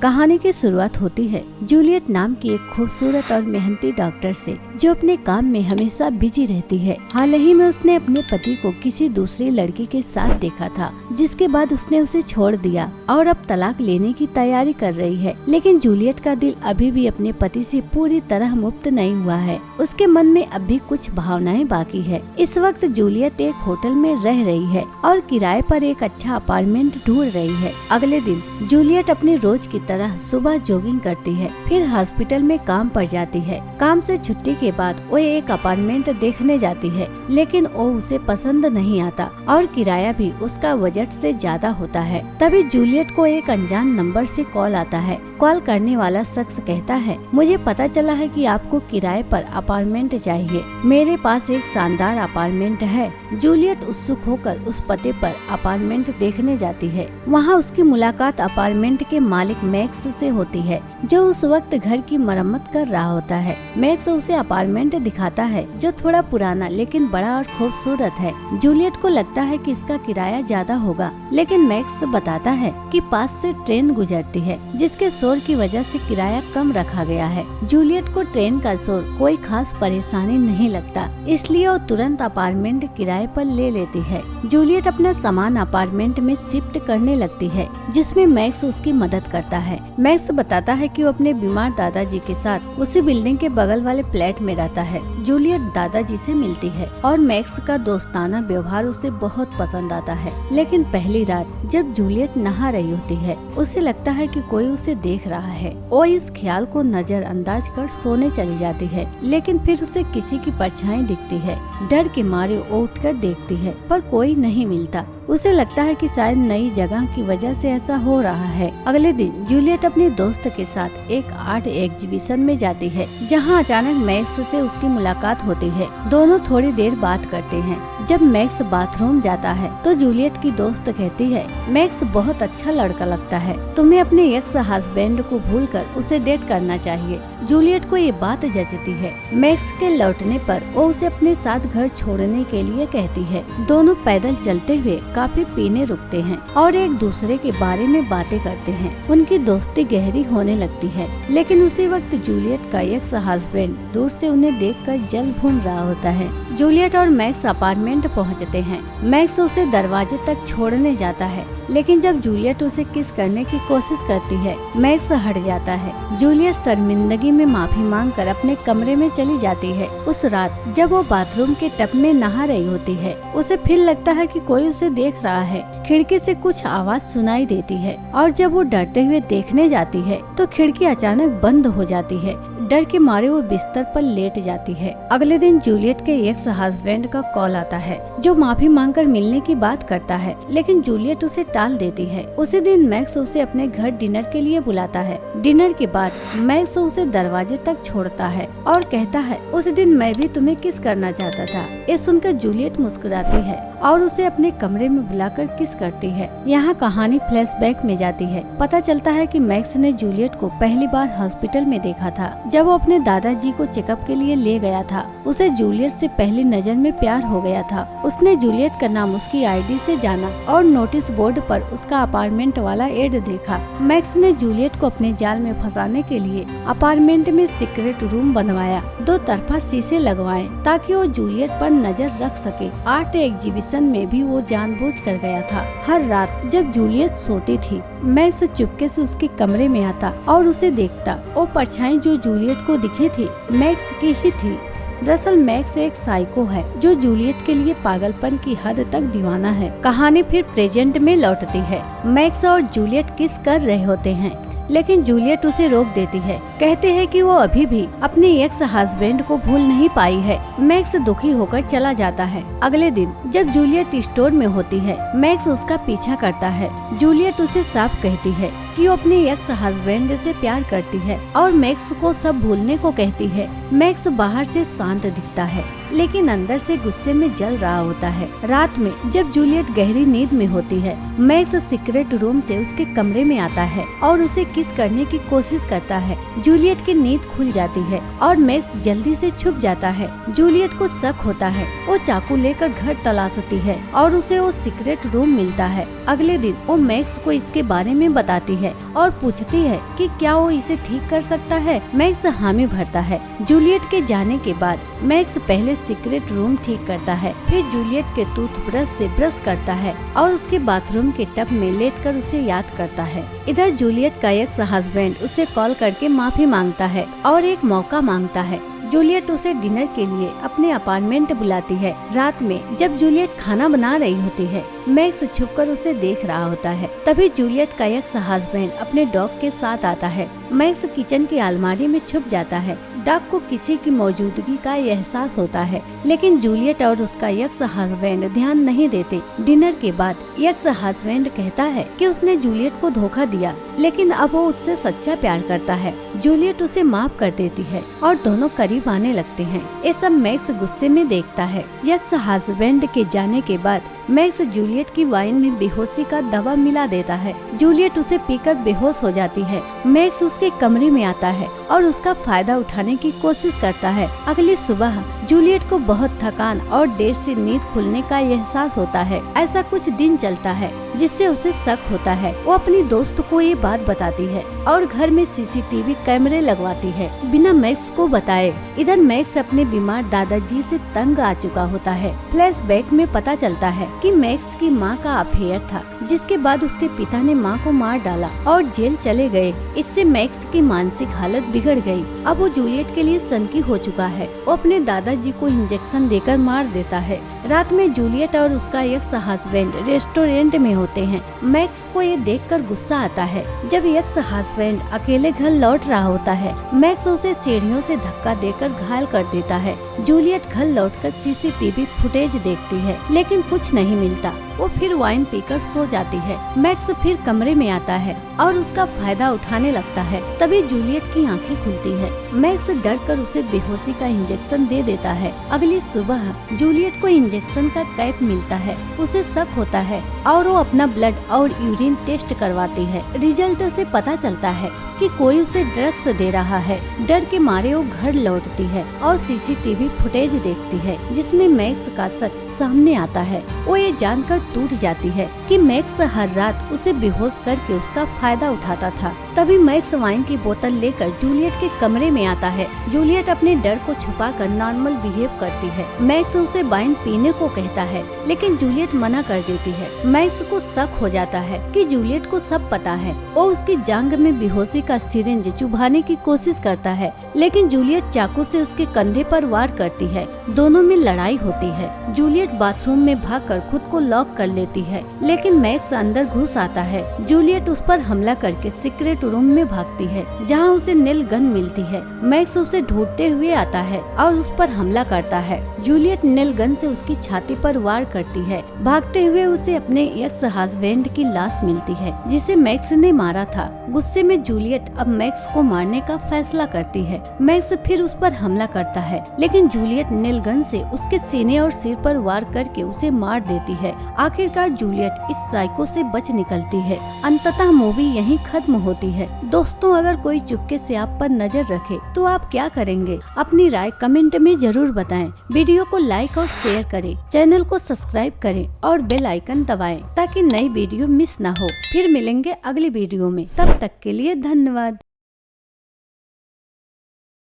कहानी की शुरुआत होती है जूलियट नाम की एक खूबसूरत और मेहनती डॉक्टर से, जो अपने काम में हमेशा बिजी रहती है। हाल ही में उसने अपने पति को किसी दूसरी लड़की के साथ देखा था, जिसके बाद उसने उसे छोड़ दिया और अब तलाक लेने की तैयारी कर रही है। लेकिन जूलियट का दिल अभी भी अपने पति से पूरी तरह मुक्त नहीं हुआ है। उसके मन में अब भी कुछ भावनाएं बाकी है। इस वक्त जूलियट एक होटल में रह रही है और किराए पर एक अच्छा अपार्टमेंट ढूंढ रही है। अगले दिन जूलियट अपने रोज की तरह सुबह जॉगिंग करती है, फिर हॉस्पिटल में काम पर जाती है। काम से छुट्टी के बाद वो एक अपार्टमेंट देखने जाती है, लेकिन वो उसे पसंद नहीं आता और किराया भी उसका बजट से ज्यादा होता है। तभी जूलियट को एक अनजान नंबर से कॉल आता है। कॉल करने वाला शख्स कहता है, मुझे पता चला है कि आपको किराए पर अपार्टमेंट चाहिए। मेरे पास एक शानदार अपार्टमेंट है। जूलियट उत्सुक होकर उस पते पर अपार्टमेंट देखने जाती है। वहाँ उसकी मुलाकात अपार्टमेंट के मालिक मैक्स से होती है, जो उस वक्त घर की मरम्मत कर रहा होता है। मैक्स उसे अपार्टमेंट दिखाता है, जो थोड़ा पुराना लेकिन बड़ा और खूबसूरत है। जूलियट को लगता है कि इसका किराया ज्यादा होगा, लेकिन मैक्स बताता है कि पास से ट्रेन गुजरती है, जिसके शोर की वजह से किराया कम रखा गया है। जूलियट को ट्रेन का शोर कोई खास परेशानी नहीं लगता, इसलिए वो तुरंत अपार्टमेंट किराए पर ले लेती है। जूलियट अपना सामान अपार्टमेंट में शिफ्ट करने लगती है, जिसमें मैक्स उसकी मदद करता है। मैक्स बताता है कि वो अपने बीमार दादाजी के साथ उसी बिल्डिंग के बगल वाले फ्लैट में रहता है। जूलियट दादाजी से मिलती है और मैक्स का दोस्ताना व्यवहार उसे बहुत पसंद आता है। लेकिन पहली रात जब जूलियट नहा रही होती है, उसे लगता है कि कोई उसे देख रहा है। वो इस ख्याल को नजरअंदाज कर सोने चली जाती है, लेकिन फिर उसे किसी की परछाई दिखती है। डर के मारे वो उठकर देखती है, पर कोई नहीं मिलता। उसे लगता है कि शायद नई जगह की वजह से ऐसा हो रहा है। अगले दिन जूलियट अपने दोस्त के साथ एक आर्ट एग्जीबिशन में जाती है, जहां अचानक मैक्स से उसकी मुलाकात होती है। दोनों थोड़ी देर बात करते हैं। जब मैक्स बाथरूम जाता है तो जूलियट की दोस्त कहती है, मैक्स बहुत अच्छा लड़का लगता है, तुम्हें अपने एक्स हस्बैंड को भूलकर उसे डेट करना चाहिए। जूलियट को ये बात जचती है। मैक्स के लौटने पर वो उसे अपने साथ घर छोड़ने के लिए कहती है। दोनों पैदल चलते हुए काफी पीने रुकते हैं और एक दूसरे के बारे में बातें करते हैं। उनकी दोस्ती गहरी होने लगती है, लेकिन उसी वक्त जूलियट का एक्स हस्बैंड दूर से उन्हें देखकर जल भून रहा होता है। जूलियट और मैक्स अपार्टमेंट पहुंचते हैं। मैक्स उसे दरवाजे तक छोड़ने जाता है, लेकिन जब जूलियट उसे किस करने की कोशिश करती है, मैक्स हट जाता है। जूलियट शर्मिंदगी में माफी मांगकर अपने कमरे में चली जाती है। उस रात जब वो बाथरूम के टब में नहा रही होती है, उसे फिर लगता है कि कोई उसे देख रहा है। खिड़की से कुछ आवाज सुनाई देती है और जब वो डरते हुए देखने जाती है तो खिड़की अचानक बंद हो जाती है। डर के मारे वो बिस्तर पर लेट जाती है। अगले दिन जूलियट के एक्स हस्बैंड का कॉल आता है, जो माफी मांगकर मिलने की बात करता है, लेकिन जूलियट उसे टाल देती है। उसी दिन मैक्स उसे अपने घर डिनर के लिए बुलाता है। डिनर के बाद मैक्स उसे दरवाजे तक छोड़ता है और कहता है, उस दिन मैं भी तुम्हें किस करना चाहता था। ये सुनकर जूलियट मुस्कुराती है और उसे अपने कमरे में बुलाकर किस करती है। यहाँ कहानी फ्लैशबैक में जाती है। पता चलता है कि मैक्स ने जूलियट को पहली बार हॉस्पिटल में देखा था, जब वो अपने दादाजी को चेकअप के लिए ले गया था। उसे जूलियट से पहली नजर में प्यार हो गया था। उसने जूलियट का नाम उसकी आईडी से जाना और नोटिस बोर्ड पर उसका अपार्टमेंट वाला एड देखा। मैक्स ने जूलियट को अपने जाल में फंसाने के लिए अपार्टमेंट में सीक्रेट रूम बनवाया, 2 तरफा शीशे लगवाए ताकि वो जूलियट पर नजर रख सके। आर्ट एग्जीबिशन में भी वो जानबूझकर गया था। हर रात जब जूलियट सोती थी, मैक्स चुपके से उसके कमरे में आता और उसे देखता। वो परछाई जो जूलियट को दिखी थी, मैक्स की ही थी। दरअसल मैक्स एक साइको है, जो जूलियट के लिए पागलपन की हद तक दीवाना है। कहानी फिर प्रेजेंट में लौटती है। मैक्स और जूलियट किस कर रहे होते हैं, लेकिन जूलियट उसे रोक देती है। कहते हैं कि वो अभी भी अपने एक्स हस्बैंड को भूल नहीं पाई है। मैक्स दुखी होकर चला जाता है। अगले दिन जब जूलियट स्टोर में होती है, मैक्स उसका पीछा करता है। जूलियट उसे साफ कहती है कि वो अपने एक्स हस्बैंड से प्यार करती है और मैक्स को सब भूलने को कहती है। मैक्स बाहर से शांत दिखता है, लेकिन अंदर से गुस्से में जल रहा होता है। रात में जब जूलियट गहरी नींद में होती है, मैक्स सीक्रेट रूम से उसके कमरे में आता है और उसे किस करने की कोशिश करता है। जूलियट की नींद खुल जाती है और मैक्स जल्दी से छुप जाता है। जूलियट को शक होता है। वो चाकू लेकर घर तलाशती है और उसे वो सीक्रेट रूम मिलता है। अगले दिन वो मैक्स को इसके बारे में बताती है। है और पूछती है कि क्या वो इसे ठीक कर सकता है। मैक्स हामी भरता है। जूलियट के जाने के बाद मैक्स पहले सीक्रेट रूम ठीक करता है, फिर जूलियट के टूथब्रश से ब्रश करता है और उसके बाथरूम के टब में लेटकर उसे याद करता है। इधर जूलियट का एक्स हस्बैंड उसे कॉल करके माफी मांगता है और एक मौका मांगता है। जूलियट उसे डिनर के लिए अपने अपार्टमेंट बुलाती है। रात में जब जूलियट खाना बना रही होती है, मैक्स छुपकर उसे देख रहा होता है। तभी जूलियट का एक्स हस्बैंड अपने डॉग के साथ आता है। मैक्स किचन की अलमारी में छुप जाता है। डॉग को किसी की मौजूदगी का एहसास होता है, लेकिन जूलियट और उसका एक्स हस्बैंड ध्यान नहीं देते। डिनर के बाद एक्स हस्बैंड कहता है कि उसने जूलियट को धोखा दिया, लेकिन अब वो उससे सच्चा प्यार करता है। जूलियट उसे माफ कर देती है और दोनों करीब आने लगते हैं। ये सब मैक्स गुस्से में देखता है। एक्स हस्बैंड के जाने के बाद मैक्स जूलियट की वाइन में बेहोशी का दवा मिला देता है। जूलियट उसे पीकर बेहोश हो जाती है। मैक्स उसके कमरे में आता है और उसका फायदा उठाने की कोशिश करता है। अगली सुबह जूलियट को बहुत थकान और देर से नींद खुलने का एहसास होता है। ऐसा कुछ दिन चलता है जिससे उसे शक होता है। वो अपनी दोस्त को ये बात बताती है और घर में सीसीटीवी कैमरे लगवाती है बिना मैक्स को बताए। इधर मैक्स अपने बीमार दादाजी से तंग आ चुका होता है। फ्लैशबैक में पता चलता है कि मैक्स की मां का अफेयर था, जिसके बाद उसके पिता ने मां को मार डाला और जेल चले गए। इससे मैक्स की मानसिक हालत बिगड़ गई। अब वो जूलियट के लिए सनकी हो चुका है। वो अपने दादाजी को इंजेक्शन देकर मार देता है। रात में जूलियट और उसका एक्स हस्बैंड रेस्टोरेंट में होते हैं। मैक्स को ये देखकर गुस्सा आता है। जब एक्स हस्बैंड अकेले घर लौट रहा होता है, मैक्स उसे सीढ़ियों से धक्का देकर घायल कर देता है। जूलियट घर लौटकर सीसीटीवी फुटेज देखती है, लेकिन कुछ नहीं मिलता। वो फिर वाइन पीकर सो जाती है। मैक्स फिर कमरे में आता है और उसका फायदा उठाने लगता है। तभी जूलियट की आंखें खुलती है। मैक्स डर कर उसे बेहोशी का इंजेक्शन दे देता है। अगली सुबह जूलियट को इंजेक्शन का कैप मिलता है। उसे शक होता है और वो अपना ब्लड और यूरिन टेस्ट करवाती है। रिजल्ट से पता चलता है कि कोई उसे ड्रग्स दे रहा है। डर के मारे वो घर लौटती है और सीसीटीवी फुटेज देखती है, जिसमें मैक्स का सच सामने आता है। वो ये जानकर टूट जाती है कि मैक्स हर रात उसे बेहोश करके उसका फायदा उठाता था। तभी मैक्स वाइन की बोतल लेकर जूलियट के कमरे में आता है। जूलियट अपने डर को छुपाकर नॉर्मल बिहेव करती है। मैक्स उसे वाइन पीने को कहता है, लेकिन जूलियट मना कर देती है। मैक्स को शक हो जाता है कि जूलियट को सब पता है। वो उसकी जांघ में बेहोशी का सिरिंज चुभाने की कोशिश करता है, लेकिन जूलियट चाकू से उसके कंधे पर वार करती है। दोनों में लड़ाई होती है। जूलियट बाथरूम में भागकर खुद को लॉक कर लेती है, लेकिन मैक्स अंदर घुस आता है। जूलियट उस पर हमला करके सीक्रेट रूम में भागती है, जहां उसे नेल गन मिलती है। मैक्स उसे ढूंढते हुए आता है और उस पर हमला करता है। जूलियट नेल गन से उसकी छाती पर वार करती है। भागते हुए उसे अपने एक्स हस्बैंड की लाश मिलती है, जिसे मैक्स ने मारा था। गुस्से में जूलियट अब मैक्स को मारने का फैसला करती है। मैक्स फिर उस पर हमला करता है, लेकिन जूलियट नेल गन से उसके सीने और सिर पर वार करके उसे मार देती है। आखिरकार जूलियट इस साइको से बच निकलती है। अंततः मूवी यहीं खत्म होती है। दोस्तों, अगर कोई चुपके से आप पर नजर रखे तो आप क्या करेंगे? अपनी राय कमेंट में जरूर बताएं। वीडियो को लाइक और शेयर करें, चैनल को सब्सक्राइब करें और बेल आइकन दबाएं ताकि नई वीडियो मिस ना हो। फिर मिलेंगे अगली वीडियो में। तब तक के लिए धन्यवाद।